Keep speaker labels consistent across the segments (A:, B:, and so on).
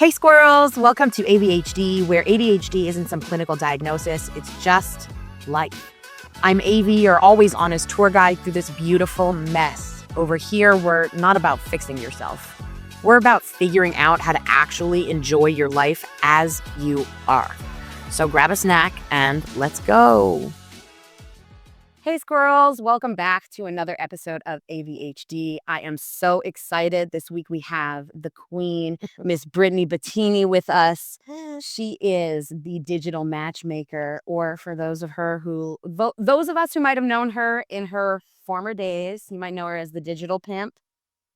A: Hey squirrels, welcome to ADHD, where ADHD isn't some clinical diagnosis, it's just life. I'm AV, your always honest tour guide through this beautiful mess. Over here, we're not about fixing yourself. We're about figuring out how to actually enjoy your life as you are. So grab a snack and let's go. Hey squirrels, welcome back to another episode of ADHD. I am so excited. This week we have the queen, Miss Brittany Bettini, with us. She is the digital matchmaker, or for those of us who might have known her in her former days, you might know her as the digital pimp,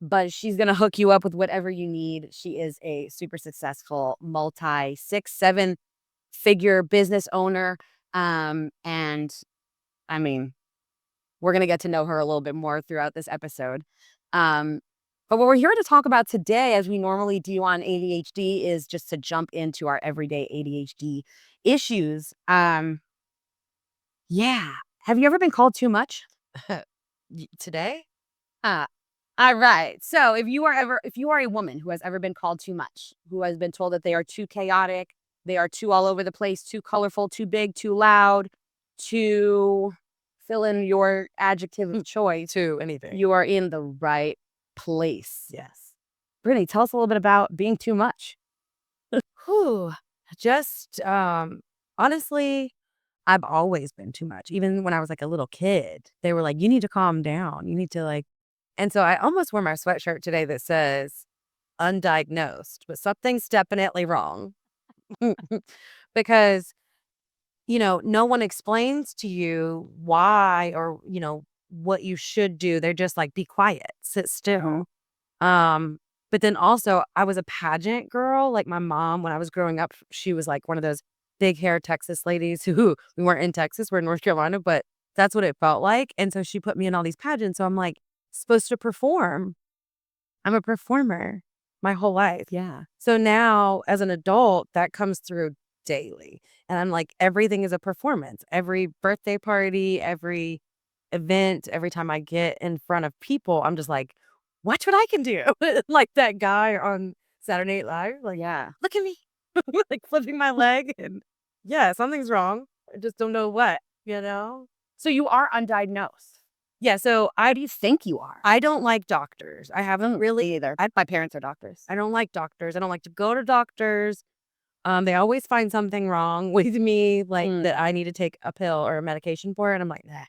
A: but she's going to hook you up with whatever you need. She is a super successful multi-6, 7-figure business owner. We're going to get to know her a little bit more throughout this episode. But what we're here to talk about today, as we normally do on ADHD, is just to jump into our everyday ADHD issues. Yeah. Have you ever been called too much?
B: Today?
A: All right. So if you are a woman who has ever been called too much, who has been told that they are too chaotic, they are too all over the place, too colorful, too big, too loud, too fill in your adjective of choice,
B: To anything.
A: you are in the right place.
B: Yes.
A: Brittany, tell us a little bit about being too much.
B: Whew. Just honestly, I've always been too much. Even when I was like a little kid, they were like, you need to calm down. You need to and so I almost wore my sweatshirt today that says undiagnosed, but something's definitely wrong. Because no one explains to you why or, what you should do. They're just like, be quiet, sit still. But then also I was a pageant girl. Like my mom, when I was growing up, she was like one of those big hair Texas ladies who we weren't in Texas, we're in North Carolina, but that's what it felt like. And so she put me in all these pageants. So I'm like supposed to perform. I'm a performer my whole life.
A: Yeah.
B: So now as an adult, that comes through daily. And I'm like, everything is a performance. Every birthday party, every event, every time I get in front of people, I'm just like, watch what I can do. Like that guy on Saturday Night Live. Like,
A: Yeah.
B: look at me. Like flipping my leg. And yeah, something's wrong. I just don't know what.
A: So you are undiagnosed.
B: Yeah, so
A: How do you think you are?
B: I don't like doctors. I haven't really
A: either.
B: I
A: My parents are doctors.
B: I don't like doctors. I don't like to go to doctors. They always find something wrong with me, like that I need to take a pill or a medication for, and I'm like, nah,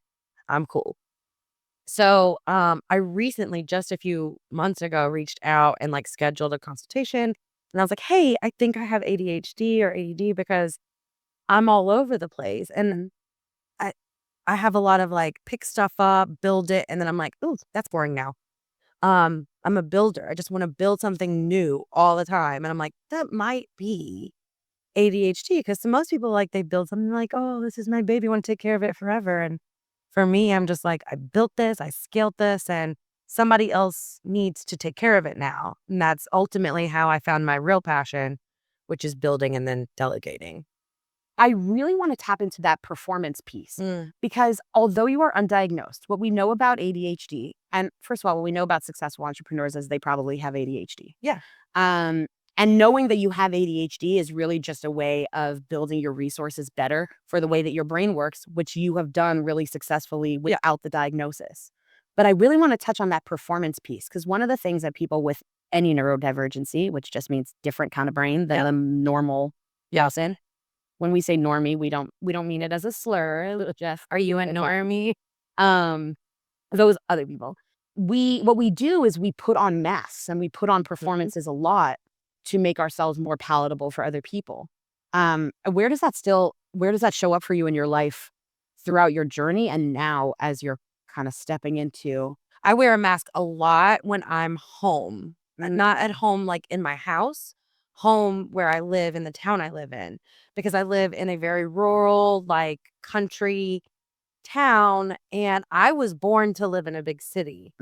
B: I'm cool. So, I recently, just a few months ago, reached out and like scheduled a consultation, and I was like, hey, I think I have ADHD or ADD because I'm all over the place, and I I have a lot of like pick stuff up, build it, and then I'm like, ooh, that's boring now. I'm a builder. I just want to build something new all the time, and I'm like, that might be ADHD, because to most people, like, they build something like, "Oh, this is my baby, I wanna take care of it forever," and for me, I'm just like, "I built this, I scaled this, and somebody else needs to take care of it now," and that's ultimately how I found my real passion, which is building and then delegating.
A: I really want to tap into that performance piece because although you are undiagnosed, what we know about ADHD, and first of all, what we know about successful entrepreneurs is they probably have ADHD.
B: Yeah.
A: And knowing that you have ADHD is really just a way of building your resources better for the way that your brain works, which you have done really successfully without the diagnosis. But I really want to touch on that performance piece because one of the things that people with any neurodivergency, which just means different kind of brain than a normal person. When we say normie, we don't mean it as a slur. Jeff, are you a normie? Those other people. What we do is we put on masks and we put on performances a lot to make ourselves more palatable for other people. Where does that show up for you in your life throughout your journey and now as you're kind of stepping into?
B: I wear a mask a lot when I'm home, not at home like in my house, home where I live in the town I live in, because I live in a very rural, like country town, and I was born to live in a big city.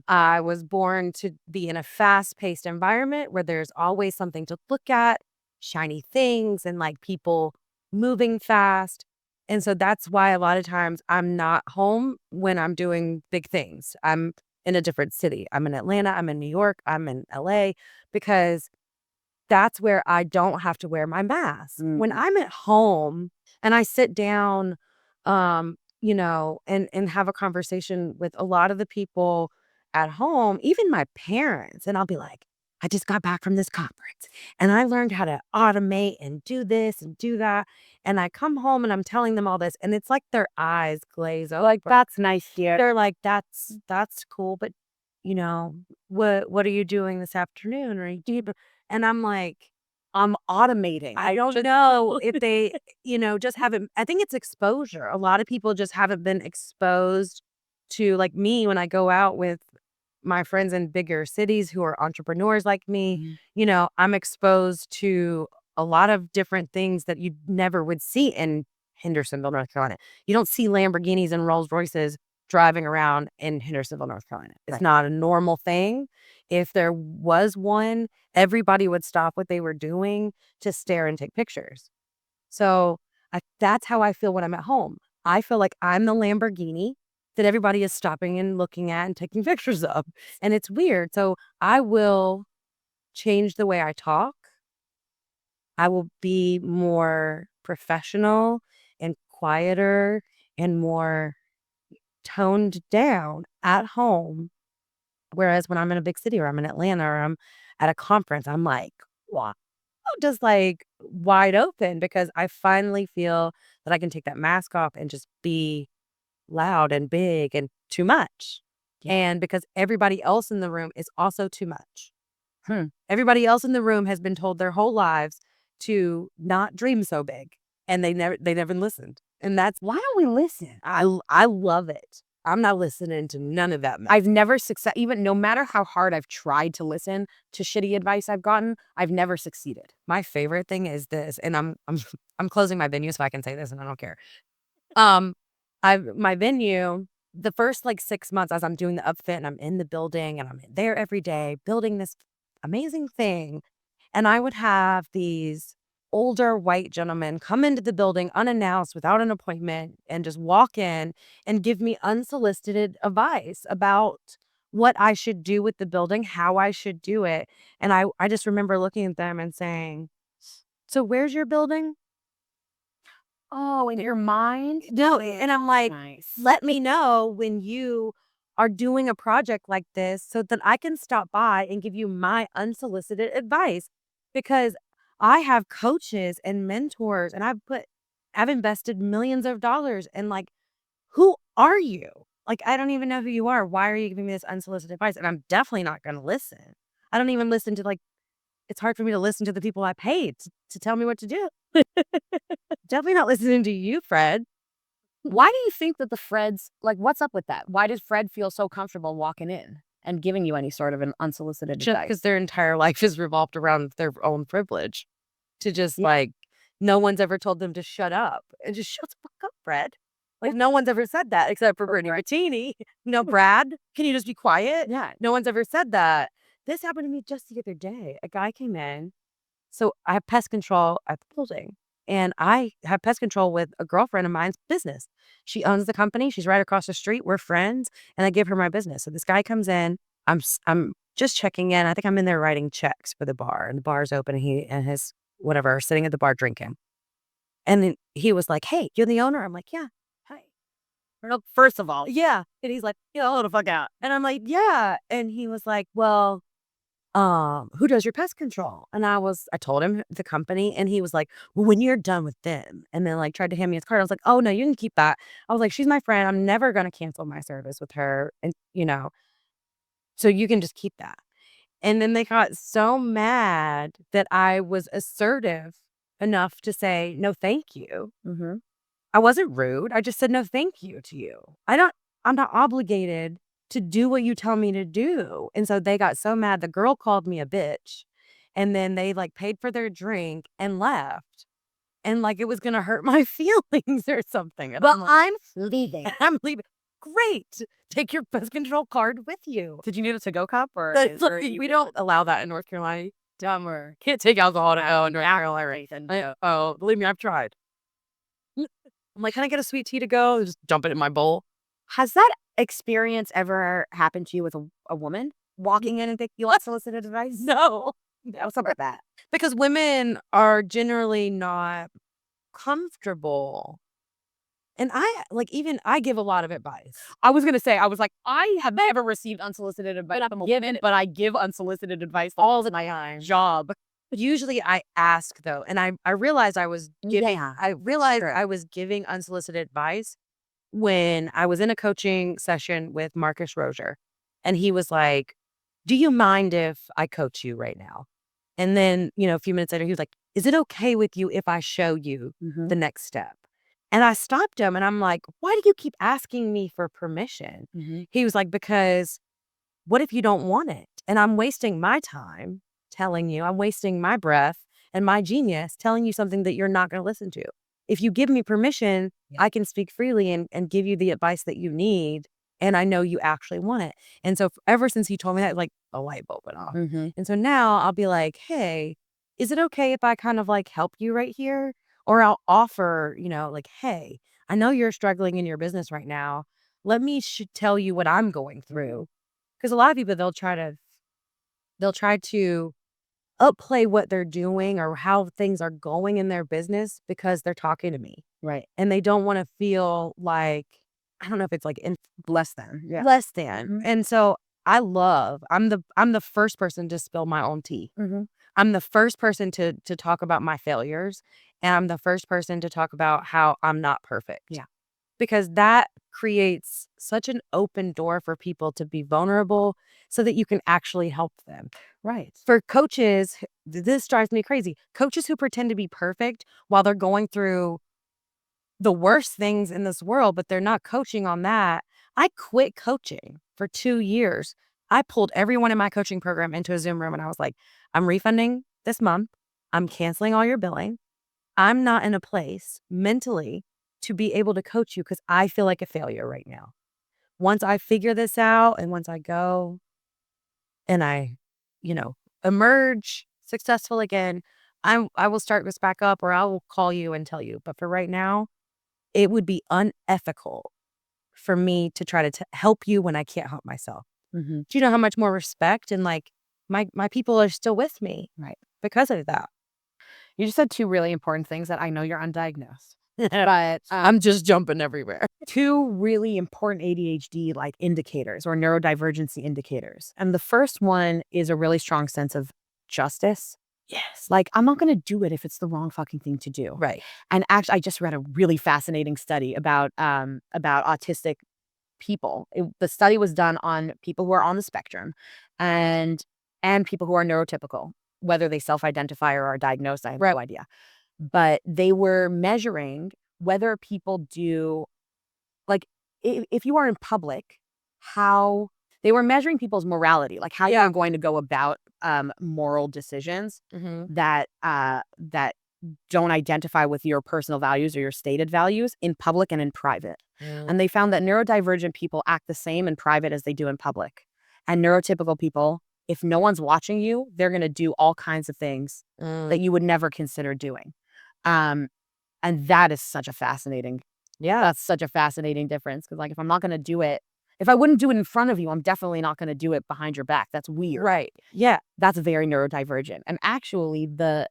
B: I was born to be in a fast-paced environment where there's always something to look at, shiny things, and like people moving fast. And so that's why a lot of times I'm not home when I'm doing big things. I'm in a different city. I'm in Atlanta, I'm in New York, I'm in LA, because that's where I don't have to wear my mask. When I'm at home and I sit down, you know, and have a conversation with a lot of the people at home, even my parents, and I'll be like, I just got back from this conference and I learned how to automate and do this and do that. And I come home and I'm telling them all this, and it's like their eyes glaze over.
A: Like, that's nice, dear.
B: They're like, that's cool, but you know, what are you doing this afternoon? Or and I'm like, I'm automating. I don't know if they, you know, just haven't. I think it's exposure. A lot of people just haven't been exposed to, like me, when I go out with my friends in bigger cities who are entrepreneurs like me. You know, I'm exposed to a lot of different things that you never would see in Hendersonville, North Carolina. You don't see Lamborghinis and Rolls Royces driving around in Hendersonville, North Carolina. It's not a normal thing. If there was one, everybody would stop what they were doing to stare and take pictures. So that's how I feel when I'm at home. I feel like I'm the Lamborghini that everybody is stopping and looking at and taking pictures of. And it's weird. So I will change the way I talk. I will be more professional and quieter and more toned down at home. Whereas when I'm in a big city or I'm in Atlanta or I'm at a conference, I'm like, wow, just like wide open, because I finally feel that I can take that mask off and just be loud and big and too much. And because everybody else in the room is also too much. Everybody else in the room has been told their whole lives to not dream so big, and they never listened. And that's
A: Why don't we listen?
B: I love it. I'm not listening to none of that mess.
A: I've never even no matter how hard I've tried to listen to shitty advice I've gotten, I've never succeeded.
B: My favorite thing is this, and I'm closing my venue so I can say this, and I don't care. My venue, the first like 6 months as I'm doing the upfit and I'm in the building and I'm there every day building this amazing thing, and I would have these older white gentlemen come into the building unannounced without an appointment and just walk in and give me unsolicited advice about what I should do with the building, how I should do it. And I just remember looking at them and saying, so where's your building?
A: Oh, in your mind?
B: No. And I'm like,
A: Nice.
B: let me know when you are doing a project like this so that I can stop by and give you my unsolicited advice. Because I have coaches and mentors and I've invested millions of dollars, and like, who are you? Like, I don't even know who you are. Why are you giving me this unsolicited advice? And I'm definitely not going to listen. I don't even listen to, like, it's hard for me to listen to the people I paid to tell me what to do. Definitely not listening to you, Fred.
A: Why do you think that the Freds, like, what's up with that? Why does Fred feel so comfortable walking in and giving you any sort of an unsolicited
B: Just
A: advice?
B: because their entire life is revolved around their own privilege. To just like, no one's ever told them to shut up. And just shut the fuck up, Fred. Like, no one's ever said that except for Brittany Bettini. No, Brad, can you just be quiet?
A: Yeah.
B: No one's ever said that. This happened to me just the other day. A guy came in. So I have pest control at the building. And I have pest control with a girlfriend of mine's business. She owns the company. She's right across the street. We're friends. And I give her my business. So this guy comes in. I'm just checking in. I think I'm in there writing checks for the bar. And the bar's open. And he and his whatever are sitting at the bar drinking. And then he was like, hey, you're the owner? I'm like, yeah. Hi. First of all, yeah. And he's like, yeah, hold the fuck out. And I'm like, yeah. And he was like, well, who does your pest control? And I told him the company, and he was like, well, when you're done with them, and then like tried to hand me his card. I was like, oh no, you can keep that. I was like, she's my friend. I'm never going to cancel my service with her. And so you can just keep that. And then they got so mad that I was assertive enough to say, no, thank you. I wasn't rude. I just said, no, thank you to you. I'm not obligated to do what you tell me to do. And so they got so mad. The girl called me a bitch, and then they like paid for their drink and left. And like, it was going to hurt my feelings or something. And
A: Well,
B: I'm
A: leaving.
B: I'm leaving. Great. Take your pest control card with you.
C: Did you need a to-go cup or?
B: We don't allow that in North Carolina.
C: Dumber.
B: Can't take alcohol to hell in North Carolina.
C: Right. And
B: Oh, believe me, I've tried. I'm like, can I get a sweet tea to go? Just dump it in my bowl.
A: Has that experience ever happened to you with a woman walking in and taking you unsolicited advice?
B: No.
A: What's up with that?
B: Because women are generally not comfortable. And I give a lot of advice.
C: I was gonna say, I was like, I have never received unsolicited advice from a woman, but I give unsolicited advice all the
B: time.
C: job.
B: Usually I ask though, and I realized I was giving
A: Yeah,
B: I realized
A: sure.
B: I was giving unsolicited advice when I was in a coaching session with Marcus Rozier. And he was like, "Do you mind if I coach you right now?" And then, a few minutes later, he was like, "Is it okay with you if I show you the next step?" And I stopped him and I'm like, "Why do you keep asking me for permission?" He was like, "Because what if you don't want it? And I'm wasting my time telling you, I'm wasting my breath and my genius telling you something that you're not going to listen to. If you give me permission, I can speak freely and give you the advice that you need. And I know you actually want it." And so ever since he told me that, like a light bulb went off. And so now I'll be like, "Hey, is it okay if I kind of like help you right here?" Or I'll offer, like, "Hey, I know you're struggling in your business right now. Let me tell you what I'm going through." Because a lot of people, they'll try to upplay what they're doing or how things are going in their business because they're talking to me.
A: Right.
B: And they don't want to feel like, I don't know if it's like
A: Less than. Yeah.
B: less than. And so I'm the first person to spill my own tea. I'm the first person to talk about my failures. And I'm the first person to talk about how I'm not perfect.
A: Yeah.
B: Because that creates such an open door for people to be vulnerable so that you can actually help them.
A: Right.
B: For coaches, this drives me crazy. Coaches who pretend to be perfect while they're going through the worst things in this world, but they're not coaching on that. I quit coaching for 2 years. I pulled everyone in my coaching program into a Zoom room and I was like, "I'm refunding this month. I'm canceling all your billing. I'm not in a place mentally to be able to coach you because I feel like a failure right now. Once I figure this out and once I go and I, emerge successful again, I will start this back up or I will call you and tell you. But for right now, it would be unethical for me to try to help you when I can't help myself." Do you know how much more respect and like my people are still with me?
A: Right.
B: Because of that.
C: You just said two really important things that I know you're undiagnosed, but
B: I'm just jumping everywhere.
A: two really important ADHD like indicators or neurodivergency indicators. And the first one is a really strong sense of justice.
B: Yes.
A: Like, I'm not going to do it if it's the wrong fucking thing to do.
B: Right.
A: And actually, I just read a really fascinating study about autistic people. The study was done on people who are on the spectrum and people who are neurotypical, whether they self-identify or are diagnosed, I have no idea. But they were measuring whether people do, like, if you are in public, how they were measuring people's morality, like how you're going to go about moral decisions that don't identify with your personal values or your stated values in public and in private. And they found that neurodivergent people act the same in private as they do in public. And neurotypical people, if no one's watching you, they're going to do all kinds of things that you would never consider doing. And that is such a fascinating, that's such a fascinating difference. Because like, if I'm not going to do it, if I wouldn't do it in front of you, I'm definitely not going to do it behind your back. That's weird.
B: Right.
A: Yeah. That's very neurodivergent. And actually the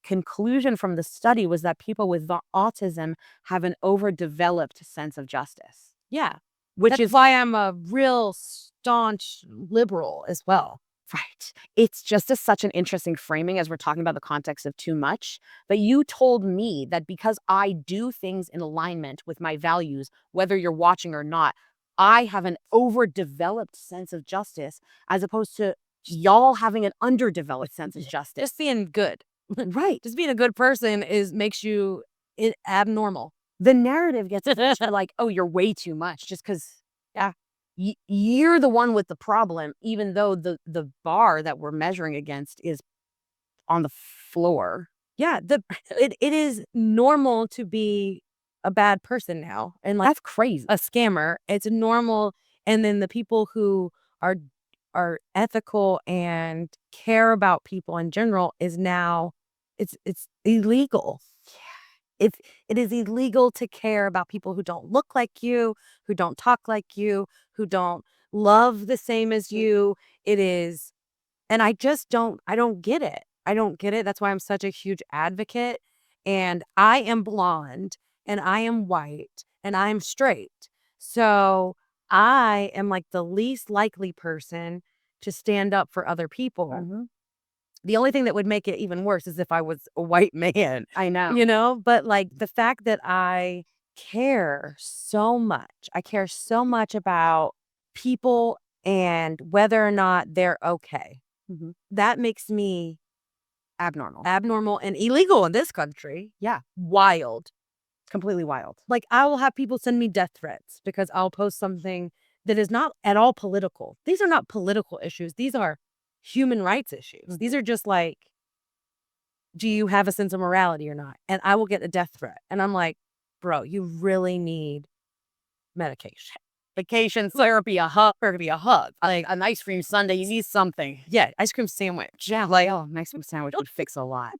A: conclusion from the study was that people with autism have an overdeveloped sense of justice.
B: Yeah.
A: Which
B: That's
A: is
B: why I'm a real staunch liberal as well.
A: right. It's just such an interesting framing as we're talking about the context of too much. But you told me that because I do things in alignment with my values, whether you're watching or not, I have an overdeveloped sense of justice as opposed to y'all having an underdeveloped sense of justice.
B: Just being good.
A: Right.
B: Just being a good person makes you abnormal.
A: The narrative gets like, oh, you're way too much just because, you're the one with the problem, even though the bar that we're measuring against is on the floor.
B: Yeah, it is normal to be a bad person now, and like
A: That's crazy.
B: a scammer. It's normal, and then the people who are ethical and care about people in general is now it's illegal. It is illegal to care about people who don't look like you, who don't talk like you, who don't love the same as you. It is, and I don't get it. I don't get it. That's why I'm such a huge advocate. And I am blonde and I am white and I'm straight. So I am like the least likely person to stand up for other people. The only thing that would make it even worse is if I was a white man,
C: I know.
B: but like the fact that I care so much, I care so much about people and whether or not they're okay. That makes me abnormal and illegal in this country.
C: Yeah.
B: Wild.
C: Completely wild.
B: Like I will have people send me death threats because I'll post something that is not at all political. These are not political issues. These are human rights issues. These are just like, do you have a sense of morality or not? And I will get a death threat. And I'm like, bro, you really need medication.
C: Vacation, therapy, a hug, like an ice cream sundae. You need something.
B: Yeah, ice cream sandwich.
C: Yeah, like an ice cream sandwich would fix a lot.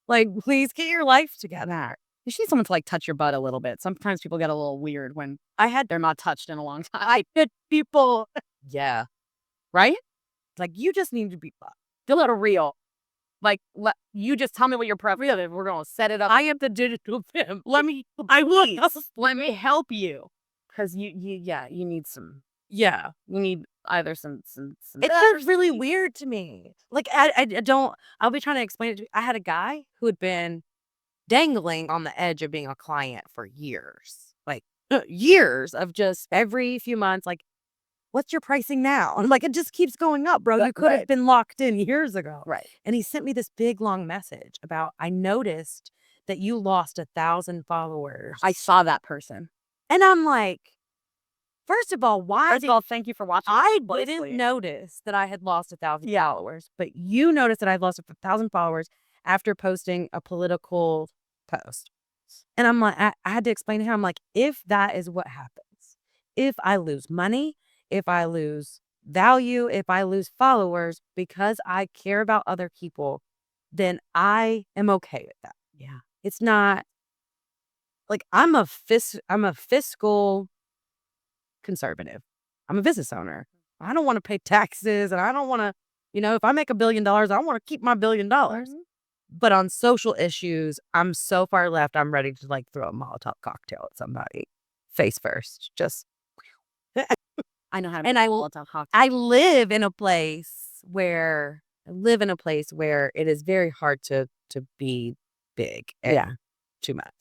B: Like, please get your life together.
C: You just need someone to like touch your butt a little bit. Sometimes people get a little weird when they're not touched in a long time. I hit people.
B: Yeah.
C: Right?
B: Like, you just need to be fucked.
C: A little real. Like, you just tell me what your preference is. We're going to set it up.
B: I am the digital pimp.
C: Let me help you. Because you need some.
B: Yeah.
C: You need either some.
B: It's just really weird to me. Like, I don't, I'll be trying to explain it to you. I had a guy who had been dangling on the edge of being a client for years. Like, years of just every few months, like, what's your pricing now? And like, it just keeps going up, bro. You could have been locked in years ago.
C: Right.
B: And he sent me this big, long message about, I noticed that you lost 1,000 followers.
C: I saw that person.
B: And I'm like, first of all,
C: thank you for watching.
B: I didn't notice that I had lost 1,000 followers, but you noticed that I'd lost 1,000 followers after posting a political post. And I'm like, I had to explain to him, I'm like, if that is what happens, if I lose money, if I lose value, if I lose followers because I care about other people, then I am okay with that.
C: Yeah.
B: It's not like I'm a fiscal conservative. I'm a business owner. I don't want to pay taxes and I don't want to, if I make $1 billion, I want to keep my $1 billion. But on social issues, I'm so far left, I'm ready to like throw a Molotov cocktail at somebody face first. Just
C: I know how to.
B: And I live in a place where it is very hard to be big and too much.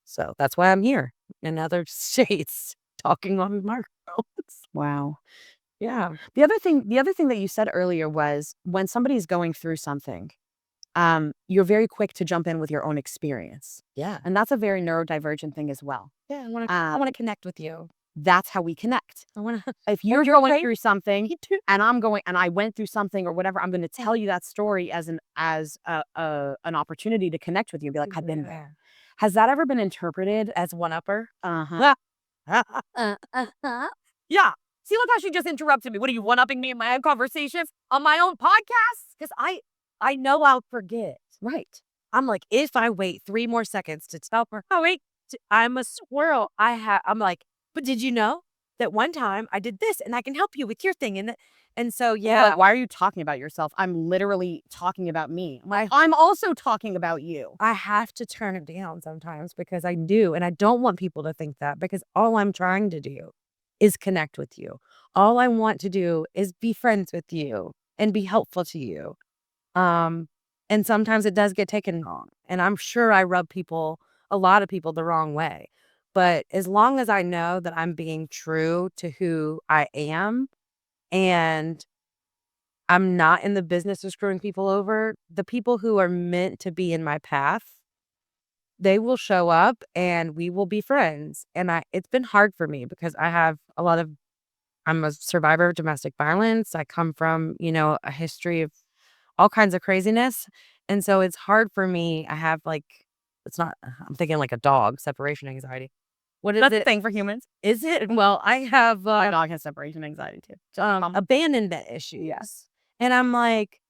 B: So that's why I'm here in other states talking on microphones.
C: Wow.
B: Yeah.
C: The other thing that you said earlier was when somebody's going through something, you're very quick to jump in with your own experience.
B: Yeah.
C: And that's a very neurodivergent thing as well.
B: Yeah. I want to connect with you.
C: That's how we connect. If you're going through something and I went through something or whatever, I'm going to tell you that story as an opportunity to connect with you. Be like, I've been there. Has that ever been interpreted
B: As one-upper?
C: Yeah.
B: See, look how she just interrupted me. What are you, one-upping me in my own conversations on my own podcast? Because I know I'll forget.
C: Right.
B: I'm like, if I wait 3 more seconds to tell her, I'm a squirrel. I'm like, but did you know that one time I did this and I can help you with your thing? And so, yeah.
C: Why are you talking about yourself? I'm literally talking about me. I'm also talking about you.
B: I have to turn it down sometimes because I do. And I don't want people to think that because all I'm trying to do is connect with you. All I want to do is be friends with you and be helpful to you. And sometimes it does get taken wrong. And I'm sure I rub a lot of people the wrong way. But as long as I know that I'm being true to who I am and I'm not in the business of screwing people over, the people who are meant to be in my path, they will show up and we will be friends. And it's been hard for me because I'm a survivor of domestic violence. I come from, a history of all kinds of craziness. And so it's hard for me. I have I'm thinking like a dog, separation anxiety. What is
C: That's
B: it?
C: a thing for humans.
B: Is it? Well, I have
C: My dog has separation anxiety too.
B: abandonment issues.
C: Yes.
B: And I'm like,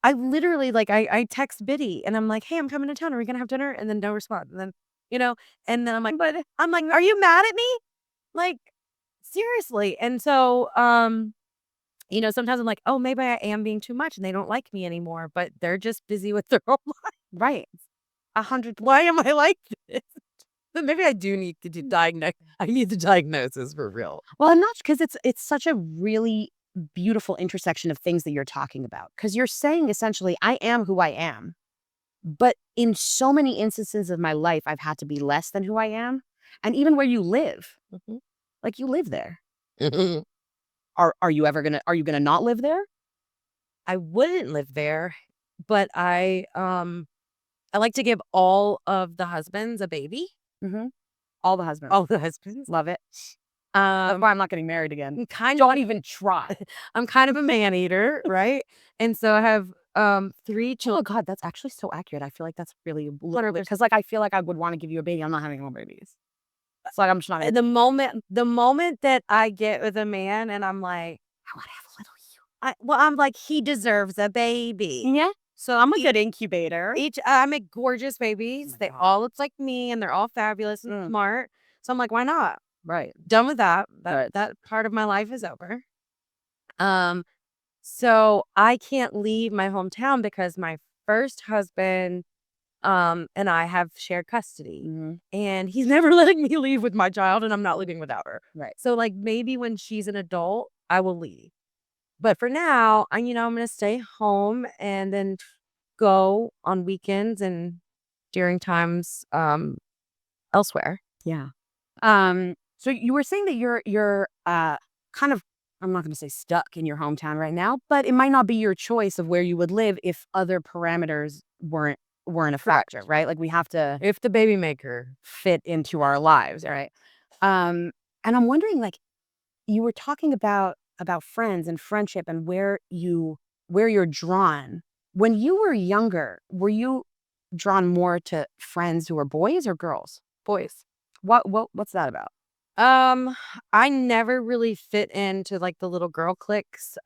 B: I literally I text Biddy and I'm like, hey, I'm coming to town. Are we gonna have dinner? And then no response. And then, and then I'm like, are you mad at me? Like, seriously. And so sometimes I'm like, oh, maybe I am being too much and they don't like me anymore, but they're just busy with their own life.
C: Right. 100.
B: Why am I like this? But maybe I do need to diagnose. I need the diagnosis for real.
C: Well, I'm not, because it's such a really beautiful intersection of things that you're talking about. Because you're saying essentially, I am who I am, but in so many instances of my life, I've had to be less than who I am. And even where you live, like you live there. Are you gonna not live there?
B: I wouldn't live there, but I like to give all of the husbands a baby.
C: All the husbands.
B: All the husbands.
C: Love it. That's why I'm not getting married again.
B: Don't
C: even try.
B: I'm kind of a man eater, right? And so I have 3
C: Oh
B: children.
C: God, that's actually so accurate. I feel like that's really, because like I feel like I would want to give you a baby. I'm not having more babies. It's like I'm just not.
B: The moment that I get with a man and I'm like, I want to have a little you. I'm like, he deserves a baby.
C: Yeah.
B: So I'm
C: a good incubator.
B: I make gorgeous babies.
C: my
B: They
C: God.
B: all look like me and they're all fabulous and smart. So I'm like, why not?
C: Right.
B: Done with that.
C: Right.
B: That part of my life is over. So I can't leave my hometown because my first husband and I have shared custody. And he's never letting me leave with my child, and I'm not leaving without her.
C: Right.
B: So like maybe when she's an adult, I will leave. But for now, I'm going to stay home and then go on weekends and during times elsewhere.
C: Yeah. So you were saying that you're kind of, I'm not going to say stuck in your hometown right now, but it might not be your choice of where you would live if other parameters weren't a factor, right? Like we have to,
B: If the baby maker
C: fit into our lives, right? And I'm wondering, like, you were talking about friends and friendship and where you're drawn. When you were younger, were you drawn more to friends who were boys or girls?
B: boys.
C: What's that about?
B: I never really fit into like the little girl cliques.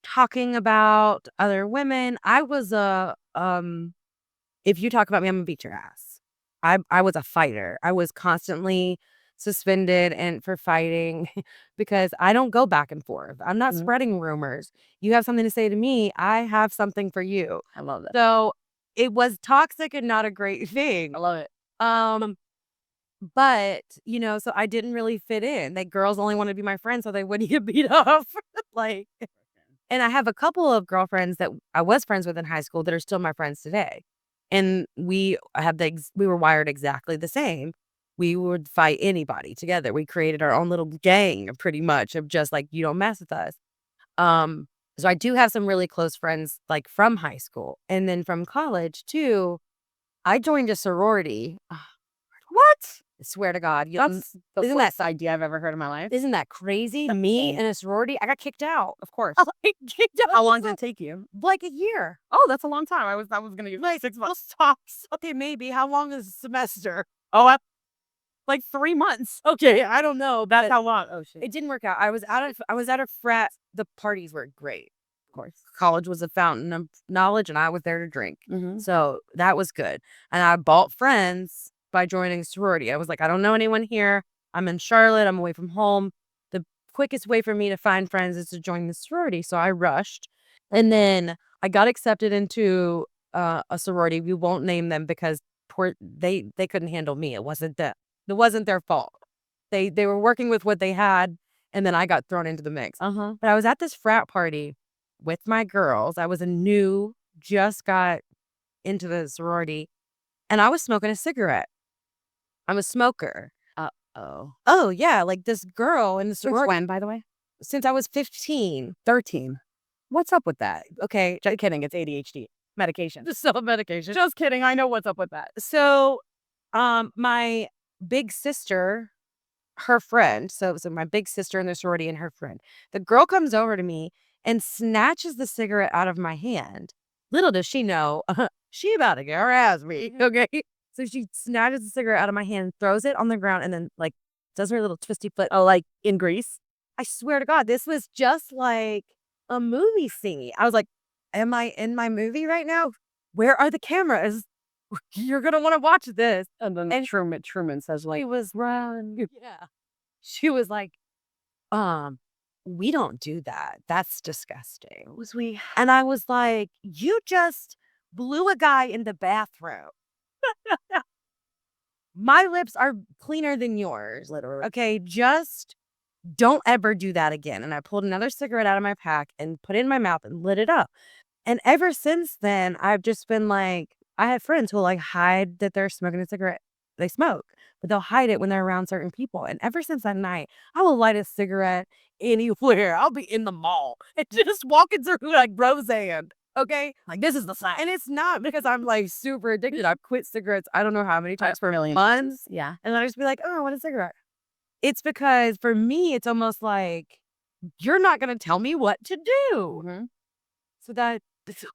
B: Talking about other women. I was if you talk about me, I'm gonna beat your ass. I was a fighter. I was constantly suspended and for fighting because I don't go back and forth. I'm not spreading rumors. You have something to say to me, I have something for you.
C: I love that.
B: So it was toxic and not a great thing.
C: I love it.
B: But so I didn't really fit in. Like girls only wanted to be my friends so they wouldn't get beat up. Like, and I have a couple of girlfriends that I was friends with in high school that are still my friends today. And we were wired exactly the same. We would fight anybody together. We created our own little gang pretty much of just like, you don't mess with us. So I do have some really close friends like from high school. And then from college too, I joined a sorority.
C: What?
B: I swear to God.
C: That's the
B: isn't
C: worst idea I've ever heard in my life.
B: Isn't that crazy? Me in a sorority, I got kicked out.
C: Of course.
B: Kicked out.
C: How long did it take you?
B: Like a year.
C: Oh, that's a long time. I was gonna give like 6 months.
B: Stops. Okay, maybe. How long is a semester?
C: Oh, like 3 months.
B: Okay, I don't know.
C: That's how long. Oh shit.
B: It didn't work out. I was at a frat. The parties were great. Of course. College was a fountain of knowledge and I was there to drink. So that was good. And I bought friends by joining a sorority. I was like, I don't know anyone here. I'm in Charlotte. I'm away from home. The quickest way for me to find friends is to join the sorority. So I rushed. And then I got accepted into a sorority. We won't name them because they couldn't handle me. It wasn't their fault. They were working with what they had. And then I got thrown into the mix. But I was at this frat party with my girls. I was just got into the sorority. And I was smoking a cigarette. I'm a smoker. Oh, yeah. Like this girl in the
C: Since
B: sorority.
C: when, by the way?
B: Since I was 15.
C: 13. What's up with that?
B: Okay.
C: Just kidding. It's ADHD. Medication.
B: Just self-medication.
C: Just kidding. I know what's up with that.
B: So, my big sister, her friend, so my big sister in the sorority and her friend, the girl comes over to me and snatches the cigarette out of my hand. Little does she know, she about to get her ass beat. Okay. So she snatches the cigarette out of my hand, throws it on the ground, and then like does her little twisty foot.
C: Oh, like in Greece?
B: I swear to God, this was just like a movie scene. I was like, am I in my movie right now? Where are the cameras? You're going to want to watch this.
C: And then Truman says like,
B: she was run. Yeah. She was like, we don't do that. That's disgusting.
C: Was we?
B: And I was like, you just blew a guy in the bathroom. My lips are cleaner than yours.
C: Literally.
B: Okay, just don't ever do that again. And I pulled another cigarette out of my pack and put it in my mouth and lit it up. And ever since then, I've just been like, I have friends who will like hide that they're smoking a cigarette. They smoke, but they'll hide it when they're around certain people. And ever since that night, I will light a cigarette anywhere. I'll be in the mall and just walking through like Roseanne. Okay.
C: Like, this is the sign.
B: And it's not because I'm like super addicted. I've quit cigarettes. I don't know how many times
C: For a million
B: months.
C: Yeah.
B: And I just be like, oh, I want a cigarette. It's because for me, it's almost like you're not going to tell me what to do.
C: Mm-hmm.
B: So that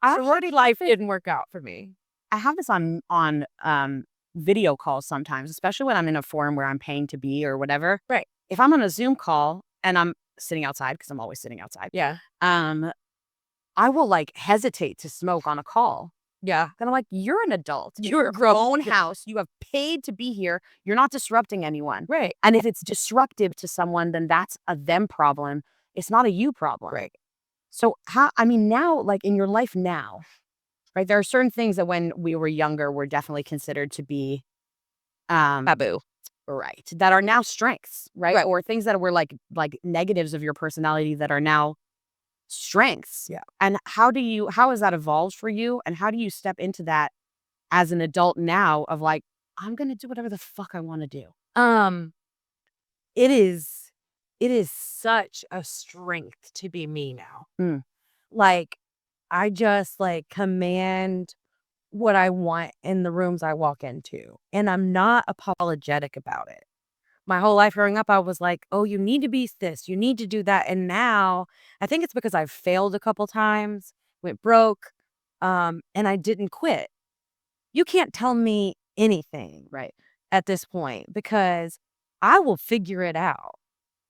C: I
B: sorority life didn't work out for me.
C: I have this on video calls sometimes, especially when I'm in a forum where I'm paying to be or whatever.
B: Right.
C: If I'm on a Zoom call and I'm sitting outside, because I'm always sitting outside.
B: Yeah.
C: I will like hesitate to smoke on a call.
B: Yeah.
C: Then I'm like, you're an adult.
B: You're
C: Your own house. You have paid to be here. You're not disrupting anyone.
B: Right.
C: And if it's disruptive to someone, then that's a them problem. It's not a you problem.
B: Right.
C: So now, like in your life now, right? There are certain things that when we were younger were definitely considered to be
B: Taboo.
C: right. That are now strengths, right?
B: Right.
C: Or things that were like negatives of your personality that are now strengths.
B: Yeah.
C: And how has that evolved for you? And how do you step into that as an adult now of like, I'm going to do whatever the fuck I want to do?
B: It is such a strength to be me now.
C: Mm.
B: Like, I just like command what I want in the rooms I walk into. And I'm not apologetic about it. My whole life growing up, I was like, oh, you need to be this, you need to do that. And now I think it's because I've failed a couple times, went broke, and I didn't quit. You can't tell me anything
C: Right.
B: at this point because I will figure it out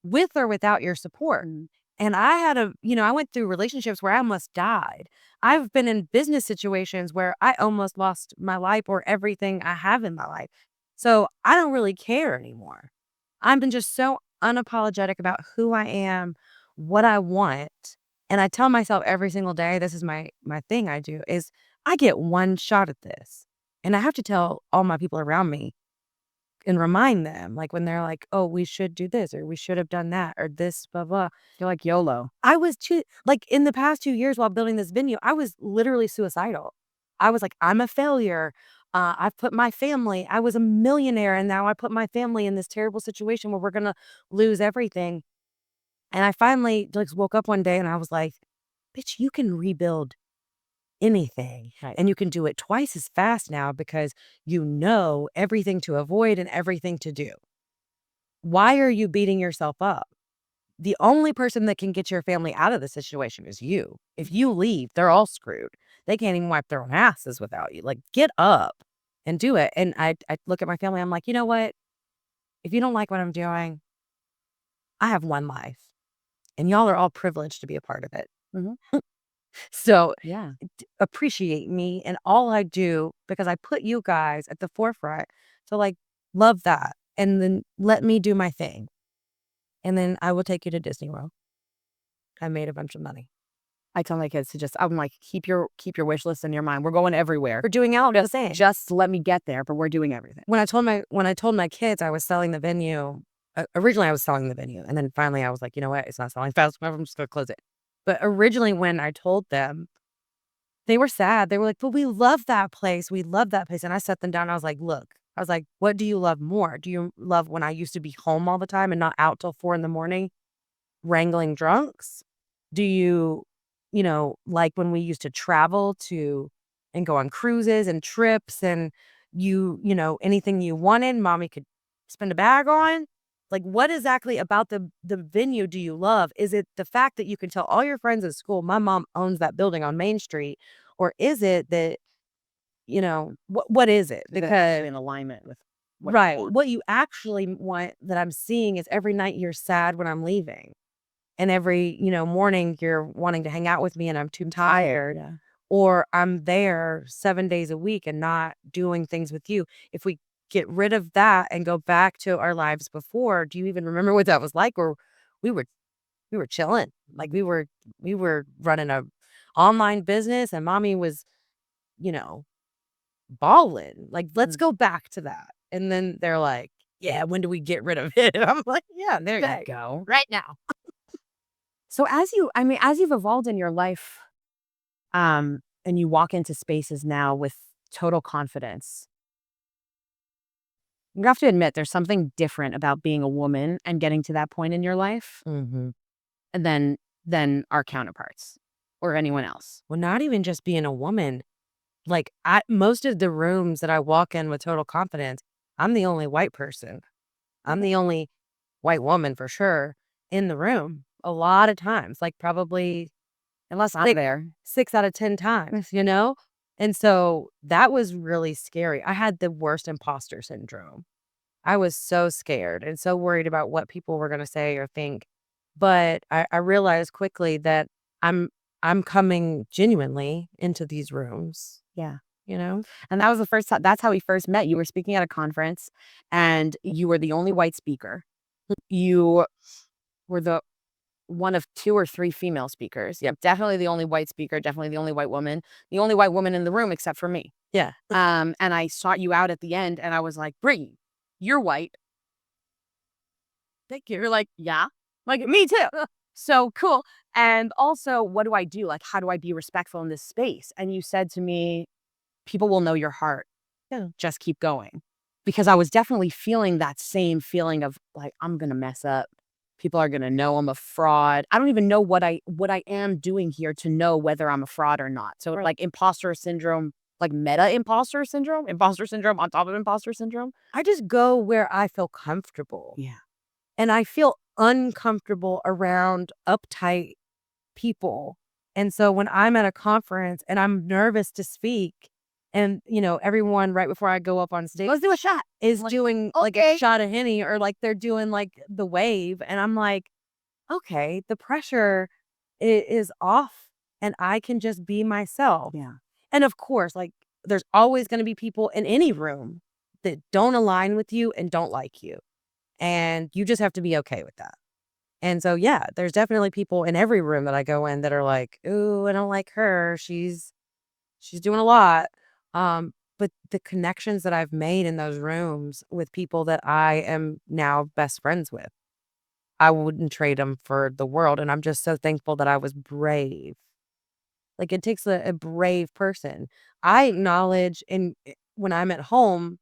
B: with or without your support.
C: Mm.
B: And I went through relationships where I almost died. I've been in business situations where I almost lost my life or everything I have in my life. So I don't really care anymore. I've been just so unapologetic about who I am, what I want. And I tell myself every single day, this is my thing I do, is I get one shot at this. And I have to tell all my people around me and remind them, like when they're like, oh, we should do this or we should have done that or this, blah, blah.
C: You're like YOLO.
B: I was like in the past 2 years while building this venue, I was literally suicidal. I was like, I'm a failure. I've put my family, I was a millionaire and now I put my family in this terrible situation where we're going to lose everything. And I finally just woke up one day and I was like, bitch, you can rebuild anything.
C: Right.
B: And you can do it twice as fast now because you know everything to avoid and everything to do. Why are you beating yourself up? The only person that can get your family out of the situation is you. If you leave, they're all screwed. They can't even wipe their own asses without you. Like, get up and do it. And I look at my family, I'm like, you know what? If you don't like what I'm doing, I have one life. And y'all are all privileged to be a part of it.
C: Mm-hmm.
B: So
C: yeah,
B: appreciate me and all I do because I put you guys at the forefront. So like, love that. And then let me do my thing. And then I will take you to Disney World. I made a bunch of money.
C: I tell my kids to I'm like, keep your wish list in your mind. We're going everywhere.
B: We're doing all the same.
C: Just let me get there, but we're doing everything.
B: When I told my kids I was selling the venue, originally I was selling the venue. And then finally I was like, you know what? It's not selling fast enough. I'm just going to close it. But originally when I told them, they were sad. They were like, but we love that place. We love that place. And I set them down. I was like, look, what do you love more? Do you love when I used to be home all the time and not out till 4 a.m. wrangling drunks? Do you, like when we used to travel and go on cruises and trips and anything you wanted, mommy could spend a bag on? Like, what exactly about the venue do you love? Is it the fact that you can tell all your friends at school, my mom owns that building on Main Street? Or is it that, what is it? Because
C: in alignment with
B: what you actually want that I'm seeing is every night you're sad when I'm leaving. And every, morning you're wanting to hang out with me and I'm too tired.
C: Yeah.
B: Or I'm there 7 days a week and not doing things with you. If we get rid of that and go back to our lives before, do you even remember what that was like? Or we were we were chilling. Like we were running a online business, and mommy was, you know, balling. Like, let's go back to that. And then they're like, yeah, when do we get rid of it? I'm like, yeah, there you go. Right now.
C: So as you've evolved in your life, and you walk into spaces now with total confidence, you have to admit there's something different about being a woman and getting to that point in your life
B: Mm-hmm.
C: and than our counterparts or anyone else.
B: Well, not even just being a woman. Like, most of the rooms that I walk in with total confidence, I'm the only white person. I'm the only white woman for sure in the room a lot of times, like probably
C: Unless I'm there.
B: 6 out of 10 times, you know? And so that was really scary. I had the worst imposter syndrome. I was so scared and so worried about what people were going to say or think. But I realized quickly that I'm coming genuinely into these rooms,
C: Yeah.
B: you know?
C: And that was the first time. That's how we first met. You were speaking at a conference and you were the only white speaker. You were the one of 2 or 3 female speakers. Yep. Definitely the only white speaker, definitely the only white woman in the room except for me.
B: Yeah.
C: And I sought you out at the end and I was like, Brittany, you're white.
B: Thank you.
C: You're like, yeah. Like, me too. So cool. And also, what do I do? Like, how do I be respectful in this space? And you said to me, people will know your heart.
B: Yeah.
C: Just keep going. Because I was definitely feeling that same feeling of like, I'm going to mess up. People are going to know I'm a fraud. I don't even know what I am doing here to know whether I'm a fraud or not. So like imposter syndrome, like meta imposter syndrome on top of imposter syndrome.
B: I just go where I feel comfortable.
C: Yeah.
B: And I feel uncomfortable around uptight people. And so when I'm at a conference and I'm nervous to speak, and, you know, everyone right before I go up on stage,
C: Let's do a shot.
B: is doing like a shot of Henny or like they're doing like the wave. And I'm like, okay, the pressure is off and I can just be myself.
C: Yeah.
B: And of course, like there's always going to be people in any room that don't align with you and don't like you. And you just have to be okay with that. And so, yeah, there's definitely people in every room that I go in that are like, ooh, I don't like her. She's doing a lot. But the connections that I've made in those rooms with people that I am now best friends with, I wouldn't trade them for the world. And I'm just so thankful that I was brave. Like it takes a brave person. I acknowledge when I'm at home,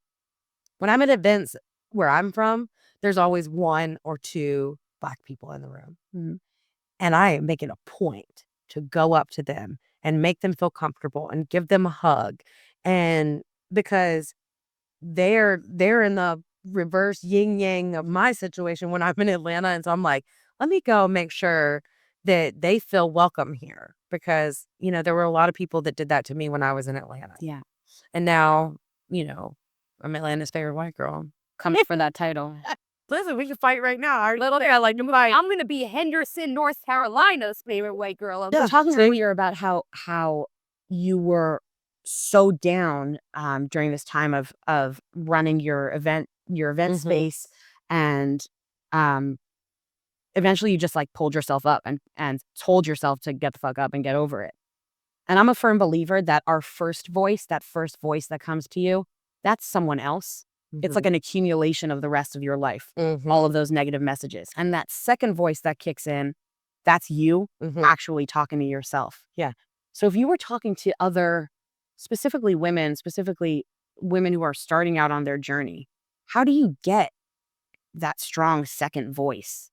B: when I'm at events where I'm from, there's always 1 or 2 Black people in the room.
C: Mm-hmm.
B: And I make it a point to go up to them and make them feel comfortable and give them a hug. And because they're in the reverse yin yang of my situation when I'm in Atlanta. And so I'm like, let me go make sure that they feel welcome here because, you know, there were a lot of people that did that to me when I was in Atlanta.
C: Yeah.
B: And now, you know, I'm Atlanta's favorite white girl.
C: Coming for that title.
B: Listen, we can fight right now. Our
A: Little girl, like, I'm going to be Henderson, North Carolina's favorite white girl.
C: We were talking earlier about how you were so down during this time of running your event space, and eventually you just like pulled yourself up and told yourself to get the fuck up and get over it. And I'm a firm believer that our first voice that comes to you, that's someone else. It's like an accumulation of the rest of your life, all of those negative messages. And that second voice that kicks in, that's you actually talking to yourself.
B: Yeah.
C: So if you were talking to other, specifically women who are starting out on their journey, how do you get that strong second voice?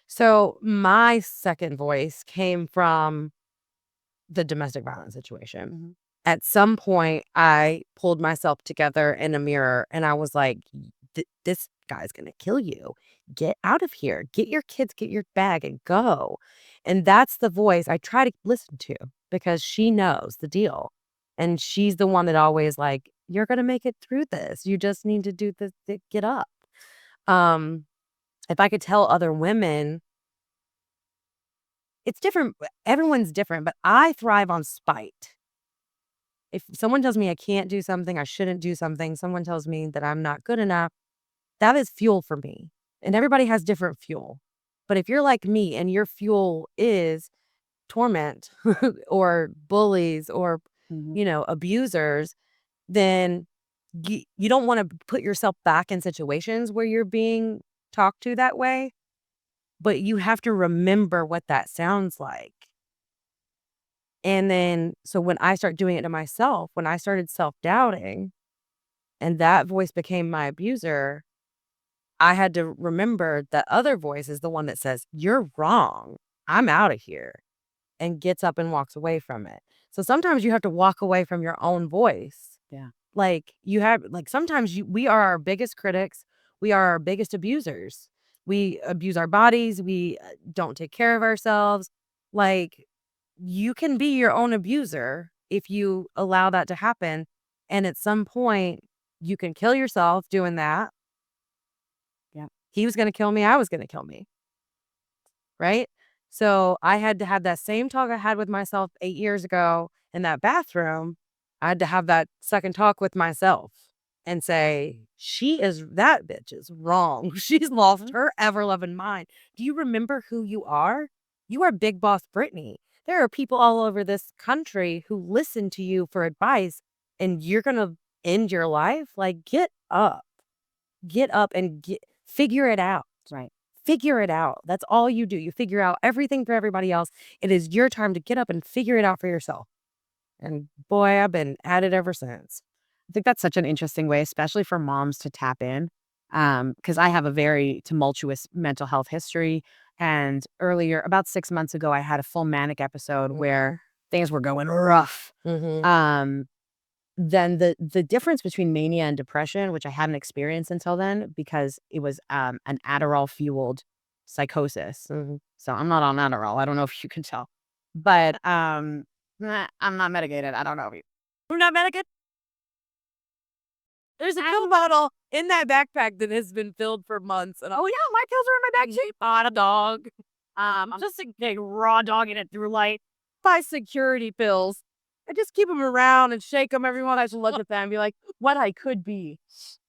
B: So my second voice came from the domestic violence situation. At some point, I pulled myself together in a mirror and I was like, this guy's going to kill you. Get out of here. Get your kids, get your bag and go. And that's the voice I try to listen to because she knows the deal. And she's the one that always like, you're going to make it through this. You just need to do this, get up. If I could tell other women, it's different. Everyone's different, but I thrive on spite. If someone tells me I can't do something, I shouldn't do something, someone tells me that I'm not good enough, that is fuel for me. And everybody has different fuel. But if you're like me and your fuel is torment or bullies or, abusers, then you don't want to put yourself back in situations where you're being talked to that way, but you have to remember what that sounds like. And then, so when I start doing it to myself, when I started self-doubting and that voice became my abuser, I had to remember that other voice is the one that says, you're wrong. I'm out of here, and gets up and walks away from it. So sometimes you have to walk away from your own voice.
C: Yeah.
B: Like sometimes we are our biggest critics. We are our biggest abusers. We abuse our bodies. We don't take care of ourselves. Like, you can be your own abuser if you allow that to happen. And at some point you can kill yourself doing that.
C: Yeah.
B: He was going to kill me. I was going to kill me. Right? So I had to have that same talk I had with myself 8 years ago in that bathroom. I had to have that second talk with myself and say, that bitch is wrong. She's lost her ever-loving mind. Do you remember who you are? You are Big Boss Brittany. There are people all over this country who listen to you for advice, and you're going to end your life? Like, get up. Get up and figure it out.
C: Right.
B: Figure it out. That's all you do. You figure out everything for everybody else. It is your time to get up and figure it out for yourself. And boy, I've been at it ever since.
C: I think that's such an interesting way, especially for moms to tap in. Because I have a very tumultuous mental health history. And earlier, about 6 months ago, I had a full manic episode where things were going rough.
B: Mm-hmm.
C: Then the difference between mania and depression, which I hadn't experienced until then, because it was an Adderall fueled psychosis.
B: Mm-hmm.
C: So I'm not on Adderall. I don't know if you can tell, but I'm not medicated. I don't know if you.
B: We're not medicated. There's a pill bottle in that backpack that has been filled for months. And
C: Oh yeah, my pills are in my bag too.
B: on a dog.
C: I'm just like raw dogging it through light.
B: Buy security pills. I just keep them around and shake them every once. I should look at them and be like,
C: What I could be.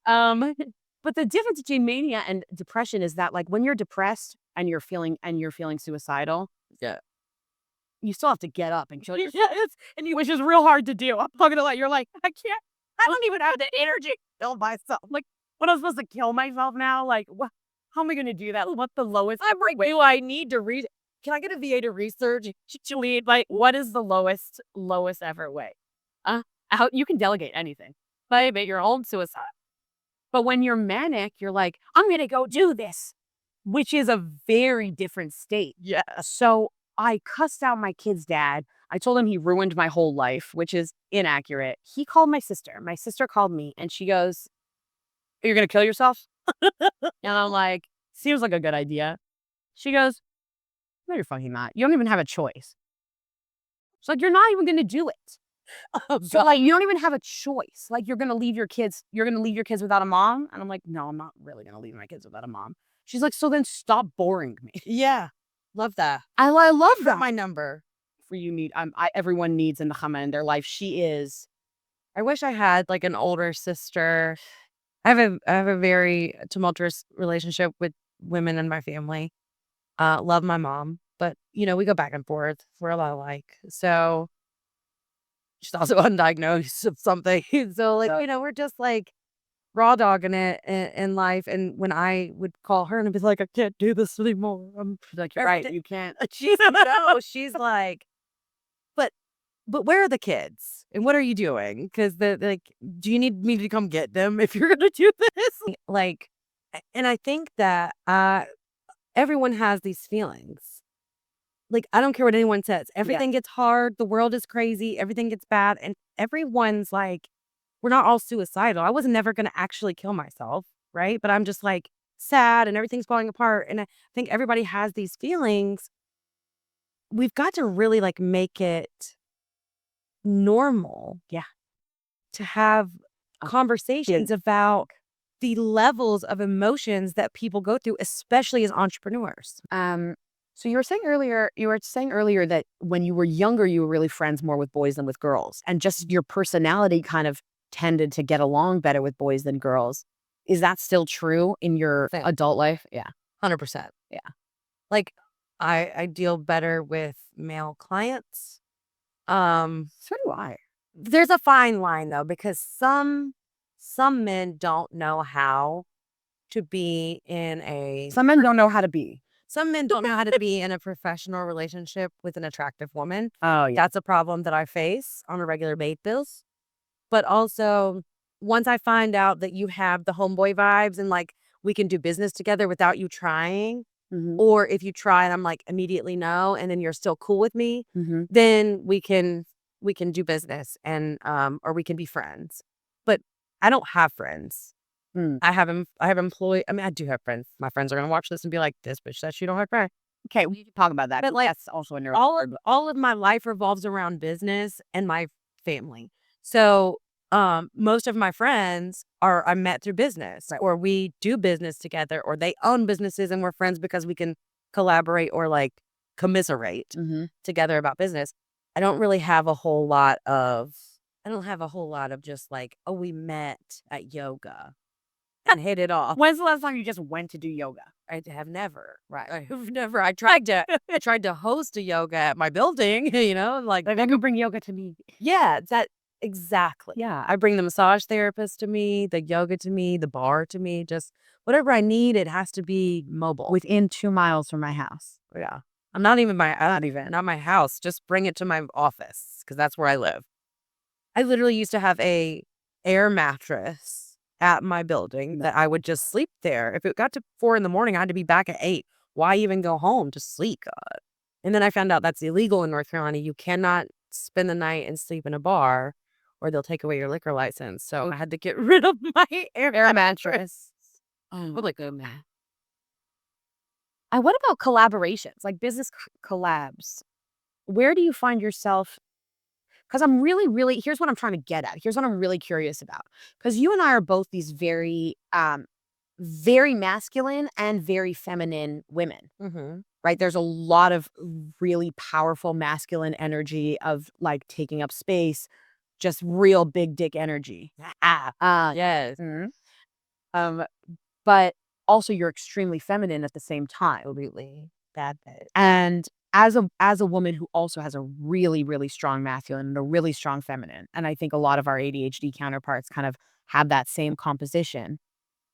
C: But the difference between mania and depression is that, like, when you're depressed and you're feeling suicidal,
B: yeah,
C: you still have to get up and kill yourself. Which is real hard to do. I'm not gonna let. You're like, I don't even have the energy to kill myself. Like, what, I'm supposed to kill myself now? Like, what? How am I gonna do that? What's the lowest?
B: do I need to read? Can I get a VA to research?
C: Like, what is the lowest ever way? How you can delegate anything. But your own suicide. But when you're manic, you're like, I'm going to go do this, which is a very different state.
B: Yeah.
C: So I cussed out my kid's dad. I told him he ruined my whole life, which is inaccurate. He called my sister. My sister called me and she goes, you're going to kill yourself? And I'm like, seems like a good idea. She goes, no, you're fucking not. You don't even have a choice. She's like, you're not even going to do it. So like, you don't even have a choice. Like, you're going to leave your kids without a mom? And I'm like, no, I'm not really going to leave my kids without a mom. She's like, so then stop boring me.
B: Yeah. Love that.
C: I love that.
B: My number.
C: For you need, everyone needs an Nechama in their life. She is.
B: I wish I had like an older sister. I have a very tumultuous relationship with women in my family. Love my mom, but we go back and forth. We're a lot alike. So she's also undiagnosed of something. So like, we're just like raw dogging it in life. And when I would call her and I'd be like, I can't do this anymore.
C: She's like, you're right. You can't.
B: She's like, but where are the kids? And what are you doing? Because do you need me to come get them if you're going to do this? Like, and I think that everyone has these feelings. Like, I don't care what anyone says. Everything gets hard. The world is crazy. Everything gets bad. And everyone's like, we're not all suicidal. I was never going to actually kill myself, right? But I'm just like sad and everything's falling apart. And I think everybody has these feelings. We've got to really like make it normal.
C: Yeah.
B: To have conversations about the levels of emotions that people go through, especially as entrepreneurs.
C: So you were saying earlier that when you were younger, you were really friends more with boys than with girls. And just your personality kind of tended to get along better with boys than girls. Is that still true in your adult life? Yeah.
B: 100%.
C: Yeah.
B: Like I deal better with male clients.
C: So do I.
B: There's a fine line though, because some men don't know how to be in a
C: Some men don't know how to be.
B: some men don't know how to be in a professional relationship with an attractive woman.
C: Oh, yeah.
B: That's a problem that I face on a regular basis. But also, once I find out that you have the homeboy vibes and like we can do business together without you trying,
C: Mm-hmm.
B: or if you try and I'm like immediately no, and then you're still cool with me,
C: Mm-hmm.
B: then we can do business and or we can be friends. But I don't have friends.
C: Mm.
B: I have employee. I mean, I do have friends. My friends are gonna watch this and be like, "This bitch says she don't have friends."
C: Okay, we can talk about that.
B: But like
C: That's also a
B: all of my life revolves around business and my family. So most of my friends are I met through business,
C: Right.
B: or we do business together, or they own businesses and we're friends because we can collaborate or like commiserate
C: Mm-hmm.
B: together about business. I don't really have a whole lot of just like, oh, we met at yoga and hit it off.
C: When's the last time you just went to do yoga?
B: I have never.
C: Right.
B: I have never. I tried to host a yoga at my building, and like
C: Like, I could bring yoga to me.
B: yeah, that exactly.
C: Yeah.
B: I bring the massage therapist to me, the yoga to me, the bar to me, just whatever I need. It has to be mobile.
C: Within 2 miles from my house.
B: Yeah, I'm not even not my house. Just bring it to my office because that's where I live. I literally used to have a air mattress at my building that I would just sleep there. If it got to 4 in the morning, I had to be back at 8. Why even go home to sleep? God. And then I found out that's illegal in North Carolina. You cannot spend the night and sleep in a bar or they'll take away your liquor license. So I had to get rid of my air mattress.
C: Oh,
B: What like a man.
C: And what about collaborations, like business collabs? Where do you find yourself? Because I'm really, here's what I'm trying to get at. Here's what I'm really curious about. Because you and I are both these very, very masculine and very feminine women,
B: Mm-hmm.
C: right? There's a lot of really powerful masculine energy of like taking up space, just real big dick energy.
B: Yes.
C: Mhm. But also you're extremely feminine at the same time.
B: Absolutely. Bad bitch.
C: And as a woman who also has a really strong masculine and a really strong feminine, and I think a lot of our ADHD counterparts kind of have that same composition.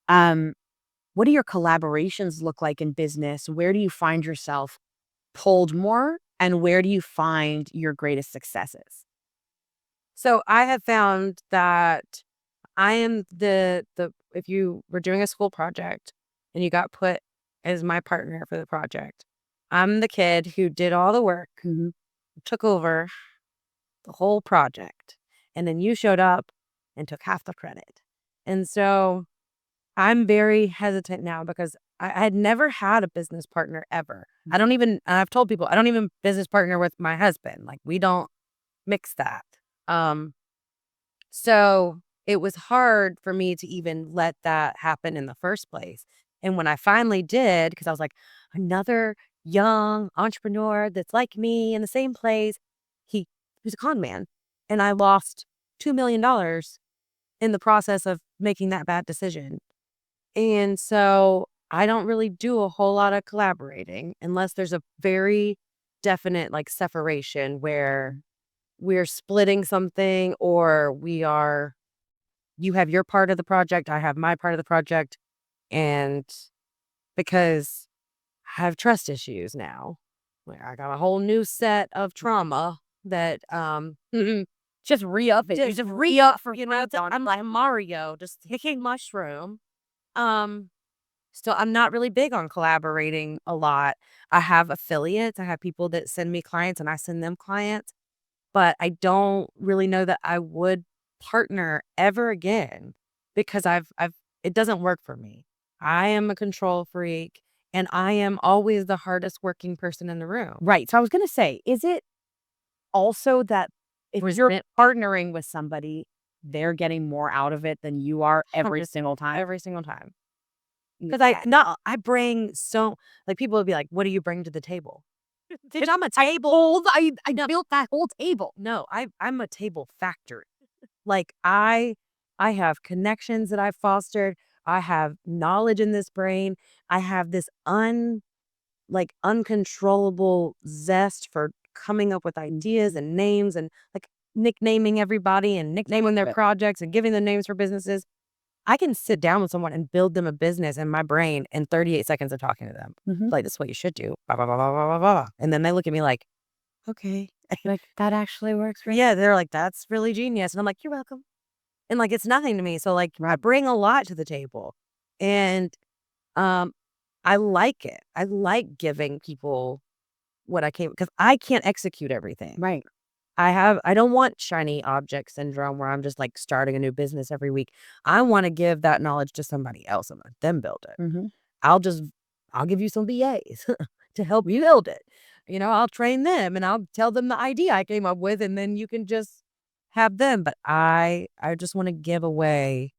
C: Um, what do your collaborations look like in business? Where do you find yourself pulled more, and where do you find your greatest successes?
B: So I have found that I am the if you were doing a school project and you got put as my partner for the project, I'm the kid who did all the work,
C: Mhm.
B: took over the whole project, and then you showed up and took half the credit. And so I'm very hesitant now because I had never had a business partner ever. I've told people I don't even business partner with my husband. Like we don't mix that. Um, so it was hard for me to even let that happen in the first place. And when I finally did, because I was like, another young entrepreneur that's like me in the same place, he was a con man. And I lost $2 million in the process of making that bad decision. And so I don't really do a whole lot of collaborating unless there's a very definite like separation where we're splitting something or you have your part of the project, I have my part of the project. And because I have trust issues now, where I got a whole new set of trauma that,
C: Just re-up it. You
B: just
C: just
B: re-up for,
C: free on
B: I'm like Mario, just taking mushroom. Um, Still, I'm not really big on collaborating a lot. I have affiliates. I have people that send me clients and I send them clients, but I don't really know that I would partner ever again because it doesn't work for me. I am a control freak and I am always the hardest working person in the room.
C: Right. So I was gonna say, is it also that if you're
B: Resent-
C: partnering with somebody, they're getting more out of it than you are every single time?
B: every single time. Because I bring so like people would be like, what do you bring to the table? Bitch, I'm a table.
C: I built that whole table.
B: No, I'm a table factory. Like I have connections that I've fostered. I have knowledge in this brain. I have this like uncontrollable zest for coming up with ideas and names and like nicknaming everybody and nicknaming their projects and giving them names for businesses. I can sit down with someone and build them a business in my brain in 38 seconds of talking to them. Like, this is what you should do. Blah, blah, blah, blah, blah, blah, blah. And then they look at me like, okay.
C: Like, that actually works for you.
B: Yeah, they're like, that's really genius. And I'm like, you're welcome. And like, it's nothing to me. So like, I bring a lot to the table. And I like it. I like giving people what I can, because I can't execute everything.
C: Right.
B: I don't want shiny object syndrome where I'm just like starting a new business every week. I want to give that knowledge to somebody else and let them build it. I'll give you some VAs to help you build it. You know, I'll train them and I'll tell them the idea I came up with, and then you can just have them. But I just want to give away.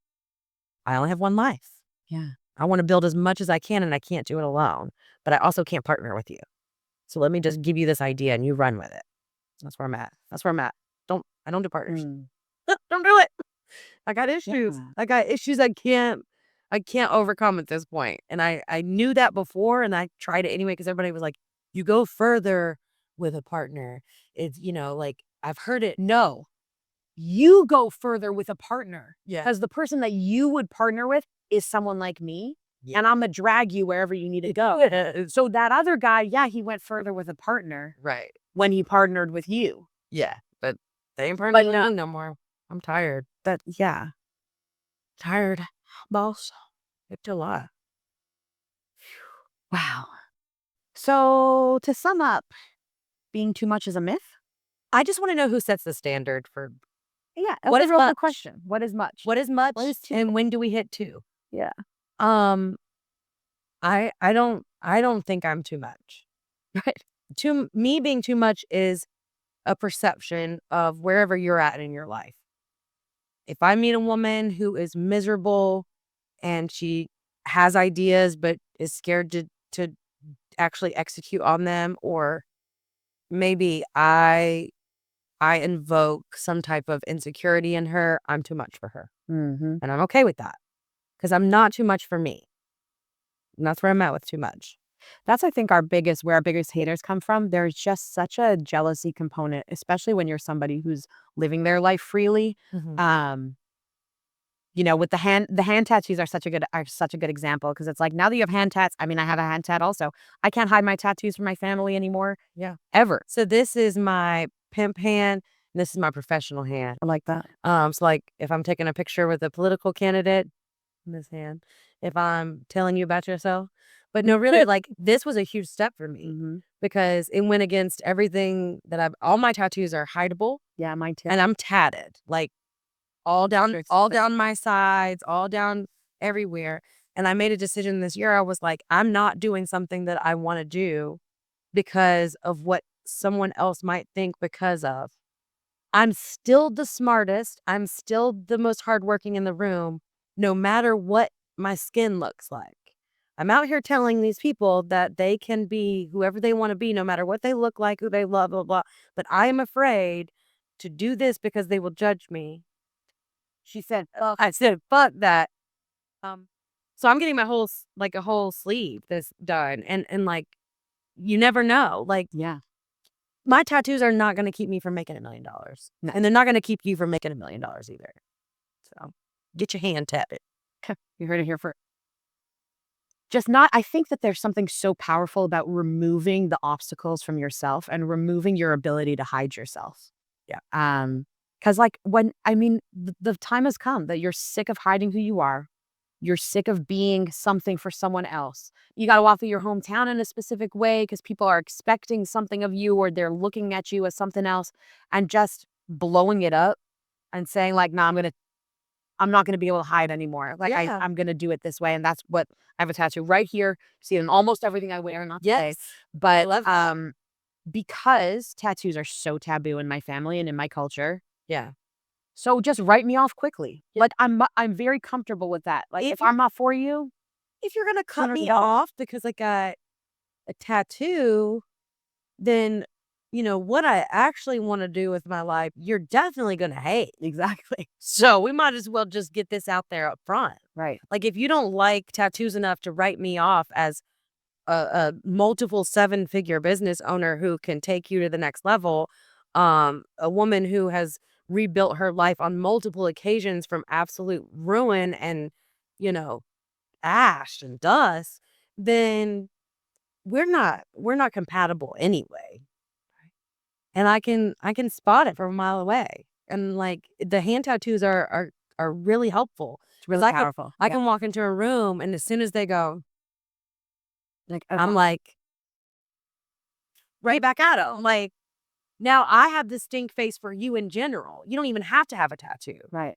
B: I only have one life.
C: Yeah.
B: I want to build as much as I can, and I can't do it alone. But I also can't partner with you. So let me just give you this idea and you run with it. That's where I'm at. I don't do partners. Don't do it. I got issues.
C: Yeah.
B: I got issues I can't overcome at this point. And I knew that before, and I tried it anyway because everybody was like, you go further with a partner. It's, you know, like I've heard it.
C: No, you go further with a partner.
B: Yeah.
C: Because the person that you would partner with is someone like me. Yeah. And I'm going to drag you wherever you need to go. So that other guy, yeah, he went further with a partner.
B: Right.
C: When he partnered with you.
B: Yeah. But they ain't partnering with me no more. I'm tired.
C: Yeah.
B: Tired, boss. It's a lot.
C: Wow. So to sum up, being too much is a myth?
B: I just want to know who sets the standard for.
C: Yeah.
B: What is the
C: question? What is much?
B: What is much?
C: What is too?
B: And when do we hit 2?
C: Yeah.
B: I don't think I'm too much. Right. Me being too much is a perception of wherever you're at in your life. If I meet a woman who is miserable and she has ideas but is scared to actually execute on them, or maybe I invoke some type of insecurity in her, I'm too much for her. And I'm okay with that because I'm not too much for me. And that's where I'm at with too much.
C: That's, I think, where our biggest haters come from. There's just such a jealousy component, especially when you're somebody who's living their life freely. You know, with the hand tattoos are such a good example, because it's like, now that you have hand tats, I mean, I have a hand tat also. I can't hide my tattoos from my family anymore.
B: Yeah.
C: Ever.
B: So this is my pimp hand, and this is my professional hand.
C: I like that.
B: So like if I'm taking a picture with a political candidate, in this hand. If I'm telling you about yourself. But no, really, like, this was a huge step for me because it went against everything that all my tattoos are hideable.
C: Yeah, mine too.
B: And I'm tatted, like all down my sides, all down everywhere. And I made a decision this year. I was like, I'm not doing something that I want to do because of what someone else might think because of. I'm still the smartest. I'm still the most hardworking in the room, no matter what my skin looks like. I'm out here telling these people that they can be whoever they want to be, no matter what they look like, who they love, blah, blah. But I am afraid to do this because they will judge me. She said, I said, fuck that. So I'm getting my whole, like a whole sleeve that's done. And like, you never know. Like,
C: yeah,
B: my tattoos are not going to keep me from making $1 million. No. And they're not going to keep you from making $1 million either. So get your hand tatted.
C: You heard it here first. I think that there's something so powerful about removing the obstacles from yourself and removing your ability to hide yourself.
B: Yeah.
C: Because like the time has come that you're sick of hiding who you are. You're sick of being something for someone else. You got to walk through your hometown in a specific way because people are expecting something of you, or they're looking at you as something else, and just blowing it up and saying like, nah, I'm not going to be able to hide anymore. Like, yeah. I'm going to do it this way. And that's what I have a tattoo right here. See it in almost everything I wear. Not today, but because tattoos are so taboo in my family and in my culture.
B: Yeah.
C: So just write me off quickly. Yeah. Like, I'm very comfortable with that. Like, if I'm not for you.
B: If you're going to cut me off because I got a tattoo, then, you know, what I actually want to do with my life, you're definitely going to hate.
C: Exactly.
B: So we might as well just get this out there up front.
C: Right.
B: Like, if you don't like tattoos enough to write me off as a multiple 7-figure business owner who can take you to the next level, a woman who has rebuilt her life on multiple occasions from absolute ruin and, you know, ash and dust, then we're not compatible anyway. And I can spot it from a mile away. And like the hand tattoos are really helpful.
C: It's really
B: 'Cause
C: powerful.
B: I can walk into a room and as soon as they go, I'm like right back at them. Like, now I have this stink face for you in general. You don't even have to have a tattoo.
C: right.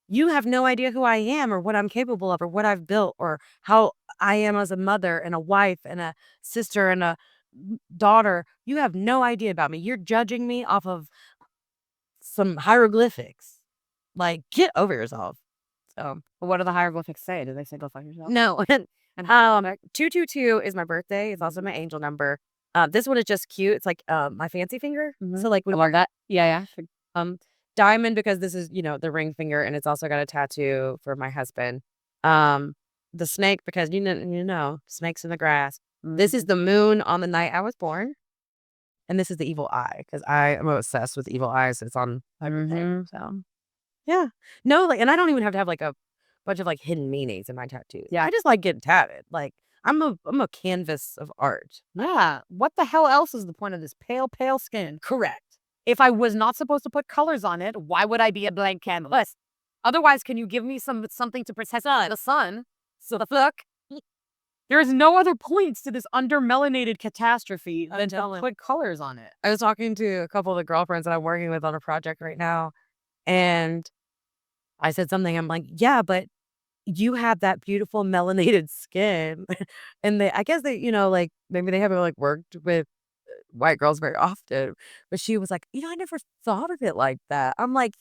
B: You have no idea who I am or what I'm capable of or what I've built or how I am as a mother and a wife and a sister and a daughter. You have no idea about me. You're judging me off of some hieroglyphics. Like, get over yourself. So,
C: But what do the hieroglyphics say? Do they say go fuck yourself?
B: no. And 222 is my birthday. It's also my angel number. This one is just cute. It's like my fancy finger. So like
C: I learned that. Yeah.
B: diamond because this is, the ring finger and it's also got a tattoo for my husband. The snake because snakes in the grass. This is the moon on the night I was born. And this is the evil eye because I am obsessed with evil eyes. It's on everything. So yeah. No, like, and I don't even have to have like a bunch of like hidden meanings in my tattoos.
C: Yeah.
B: I just like getting tatted. Like I'm a canvas of art.
C: Yeah. What the hell else is the point of this pale skin?
B: Correct.
C: If I was not supposed to put colors on it, why would I be a blank canvas? Otherwise, can you give me something to protect the sun? So the fuck? There is no other points to this undermelanated catastrophe than to put colors on it.
B: I was talking to a couple of the girlfriends that I'm working with on a project right now, and I said something. I'm like, yeah, but you have that beautiful melanated skin, and I guess they, like maybe they haven't like worked with white girls very often, but she was like, I never thought of it like that. I'm like,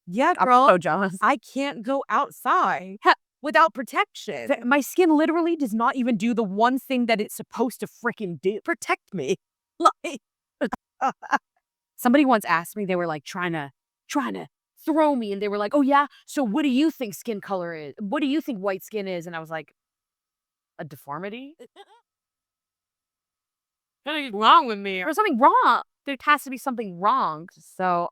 B: yeah, girl,
C: I'm so jealous.
B: I can't go outside without protection.
C: My skin literally does not even do the one thing that it's supposed to freaking do.
B: Protect me. Like,
C: somebody once asked me, they were like trying to throw me, and they were like, oh yeah, so what do you think skin color is? What do you think white skin is? And I was like, a deformity?
B: Something's wrong with me.
C: There's something wrong. There has to be something wrong. So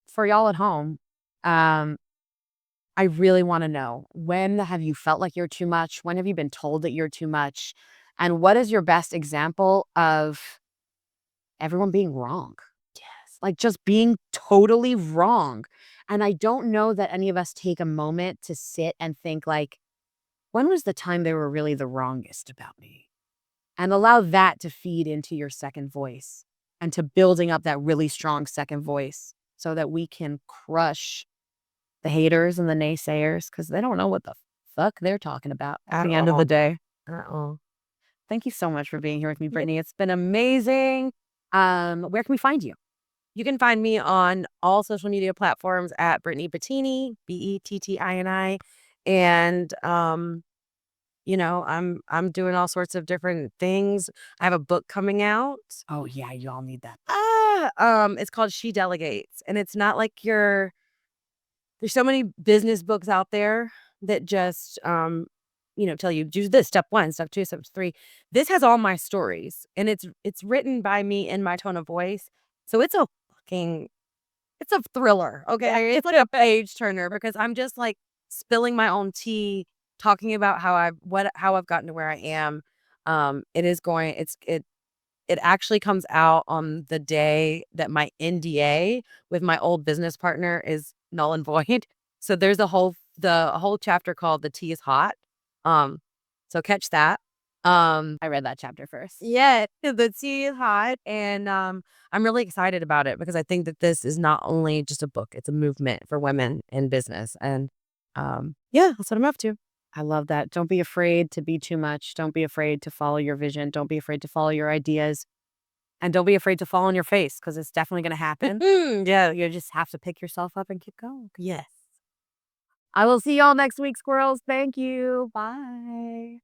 C: for y'all at home, I really want to know, when have you felt like you're too much? When have you been told that you're too much? And what is your best example of everyone being wrong? Yes. Like just being totally wrong. And I don't know that any of us take a moment to sit and think like, when was the time they were really the wrongest about me? And allow that to feed into your second voice and to building up that really strong second voice so that we can crush the haters and the naysayers because they don't know what the fuck they're talking about at the end of the day. Thank you so much for being here with me, Brittany. It's been amazing. Where can we find you?
B: You can find me on all social media platforms at Brittany Bettini, Bettini. And I'm doing all sorts of different things. I have a book coming out.
C: Oh yeah, y'all need that.
B: It's called She Delegates. And it's not like there's so many business books out there that just tell you do this, step 1, step 2, step 3. This has all my stories and it's written by me in my tone of voice. So it's a thriller. Okay.
C: Yeah.
B: It's like a page turner because I'm just like spilling my own tea, talking about how I've gotten to where I am. It actually comes out on the day that my NDA with my old business partner is null and void. So there's the whole chapter called The Tea is Hot. So catch that.
C: I read that chapter first.
B: Yeah, the tea is hot. And I'm really excited about it because I think that this is not only just a book, it's a movement for women in business. And that's what I'm up to.
C: I love that. Don't be afraid to be too much. Don't be afraid to follow your vision. Don't be afraid to follow your ideas. And don't be afraid to fall on your face because it's definitely going to happen.
B: Yeah.
C: You just have to pick yourself up and keep going.
B: Yes.
C: I will see y'all next week, squirrels. Thank you. Bye.